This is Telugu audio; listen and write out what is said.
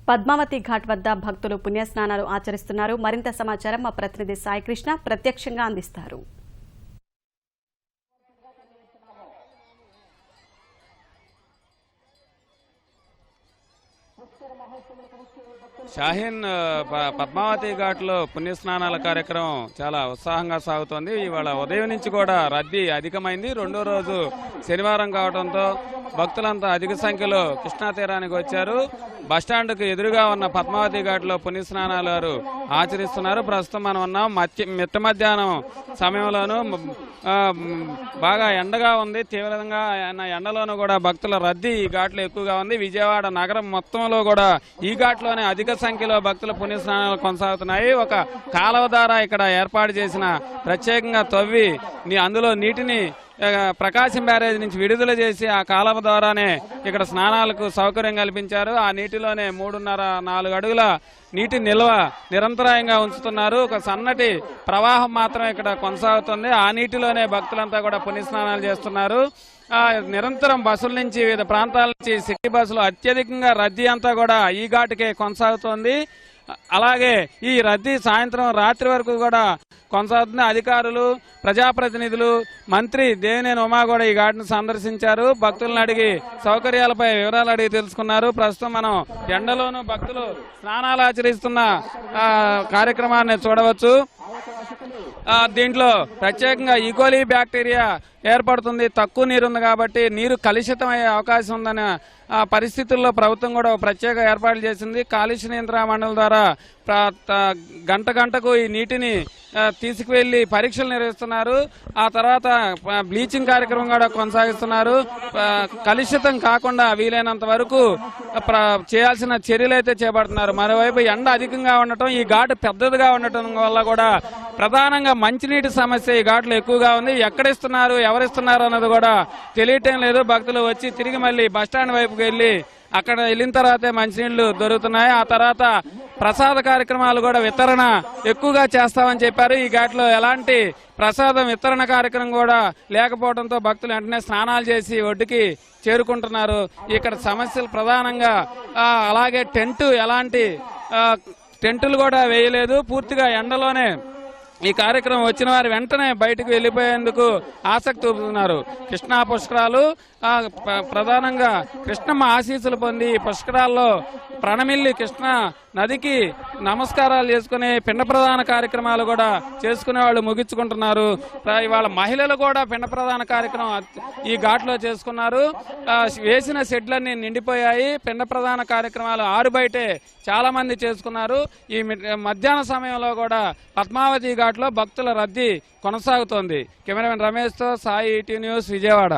పద్మావతి ఘాట్ వద్ద భక్తులు పుణ్యస్నానాలు ఆచరిస్తున్నారు. మరింత సమాచారం మా ప్రతినిధి సాయికృష్ణ ప్రత్యక్షంగా అందిస్తారు. షాహీన్ పద్మావతి ఘాట్లో పుణ్యస్నానాల కార్యక్రమం చాలా ఉత్సాహంగా సాగుతోంది. ఇవాళ ఉదయం నుంచి కూడా రద్దీ అధికమైంది. రెండో రోజు శనివారం కావడంతో భక్తులంతా అధిక సంఖ్యలో కృష్ణా తీరానికి వచ్చారు. బస్టాండ్కు ఎదురుగా ఉన్న పద్మావతి ఘాట్లో పుణ్యస్నానాలు ఆచరిస్తున్నారు. ప్రస్తుతం మనం ఉన్నాం మిట్ట మధ్యాహ్నం సమయంలోనూ బాగా ఎండగా ఉంది. తీవ్రంగా ఎండలోనూ కూడా భక్తుల రద్దీ ఈ ఘాట్లో ఎక్కువగా ఉంది. విజయవాడ నగరం మొత్తంలో కూడా ఈ ఘాట్లోనే అధిక సంఖ్యలో భక్తుల పుణ్యస్నానాలు కొనసాగుతున్నాయి. ఒక కాలువ ద్వారా ఇక్కడ ఏర్పాటు చేసిన ప్రత్యేకంగా తవ్వి అందులో నీటిని ప్రకాశం బ్యారేజ్ నుంచి విడుదల చేసి ఆ కాలువ ద్వారానే ఇక్కడ స్నానాలకు సౌకర్యం కల్పించారు. ఆ నీటిలోనే 3.5-4 అడుగుల నీటి నిల్వ నిరంతరాయంగా ఉంచుతున్నారు. ఒక సన్నటి ప్రవాహం మాత్రం ఇక్కడ కొనసాగుతుంది. ఆ నీటిలోనే భక్తులంతా కూడా పుణ్యస్నానాలు చేస్తున్నారు. నిరంతరం బస్సుల నుంచి వివిధ ప్రాంతాల నుంచి సిటీ బస్సులు అత్యధికంగా రద్దీ అంతా కూడా ఈ ఘాటుకే కొనసాగుతోంది. అలాగే ఈ రద్దీ సాయంత్రం రాత్రి వరకు కూడా కొనసాగుతుంది. అధికారులు, ప్రజాప్రతినిధులు, మంత్రి దేవినేని ఉమా కూడా ఈ ఘాటును సందర్శించారు. భక్తులను అడిగి సౌకర్యాలపై వివరాలు అడిగి తెలుసుకున్నారు. ప్రస్తుతం మనం ఎండలోనూ భక్తులు స్నానాలు ఆచరిస్తున్న కార్యక్రమాన్ని చూడవచ్చు. దీంట్లో ప్రత్యేకంగా ఈకోలీ బ్యాక్టీరియా ఏర్పడుతుంది. తక్కువ నీరు ఉంది కాబట్టి నీరు కలుషితమయ్యే అవకాశం ఉందనే పరిస్థితుల్లో ప్రభుత్వం కూడా ప్రత్యేక ఏర్పాట్లు చేసింది. కాలుష్య నియంత్రణ మండలి ద్వారా గంటకు ఈ నీటిని తీసుకువెళ్లి పరీక్షలు నిర్వహిస్తున్నారు. ఆ తర్వాత బ్లీచింగ్ కార్యక్రమం కూడా కొనసాగిస్తున్నారు. కలుషితం కాకుండా వీలైనంత వరకు చేయాల్సిన చర్యలు అయితే చేపడుతున్నారు. మరోవైపు ఎండ అధికంగా ఉండటం, ఈ ఘాటు పెద్దదిగా ఉండటం వల్ల కూడా ప్రధానంగా మంచినీటి సమస్య ఈ ఘాట్లో ఎక్కువగా ఉంది. ఎక్కడిస్తున్నారు, ఎవరిస్తున్నారు అన్నది కూడా తెలియటం లేదు. భక్తులు వచ్చి తిరిగి మళ్ళీ బస్టాండ్ వైపుకి వెళ్లి అక్కడ వెళ్ళిన తర్వాతే మంచినీళ్లు దొరుకుతున్నాయి. ఆ తర్వాత ప్రసాద కార్యక్రమాలు కూడా వితరణ ఎక్కువగా చేస్తామని చెప్పారు. ఈ ఘాట్లో ఎలాంటి ప్రసాదం వితరణ కార్యక్రమం కూడా లేకపోవడంతో భక్తులు వెంటనే స్నానాలు చేసి ఒడ్డుకి చేరుకుంటున్నారు. ఇక్కడ సమస్యలు ప్రధానంగా అలాగే ఎలాంటి టెంటులు కూడా వేయలేదు. పూర్తిగా ఎండలోనే ఈ కార్యక్రమం వచ్చిన వారు వెంటనే బయటకు వెళ్లిపోయేందుకు ఆసక్తి చూపుతున్నారు. కృష్ణా పుష్కరాలు ప్రధానంగా కృష్ణమ్మ ఆశీస్సులు పొంది పుష్కరాల్లో ప్రణమిల్లి కృష్ణ నదికి నమస్కారాలు చేసుకుని పిండ ప్రదాన కార్యక్రమాలు కూడా చేసుకునే వాళ్ళు ముగించుకుంటున్నారు. ఇవాళ మహిళలు కూడా పిండ ప్రదాన కార్యక్రమం ఈ ఘాట్లో చేసుకున్నారు. వేసిన షెడ్లన్నీ నిండిపోయాయి. పిండ ప్రదాన కార్యక్రమాలు ఆరుబయటే చాలా మంది చేసుకున్నారు. ఈ మధ్యాహ్న సమయంలో కూడా పద్మావతి ఘాట్లో భక్తుల రద్దీ కొనసాగుతోంది. కెమెరామెన్ రమేష్తో సాయి, ఈటీ న్యూస్, విజయవాడ.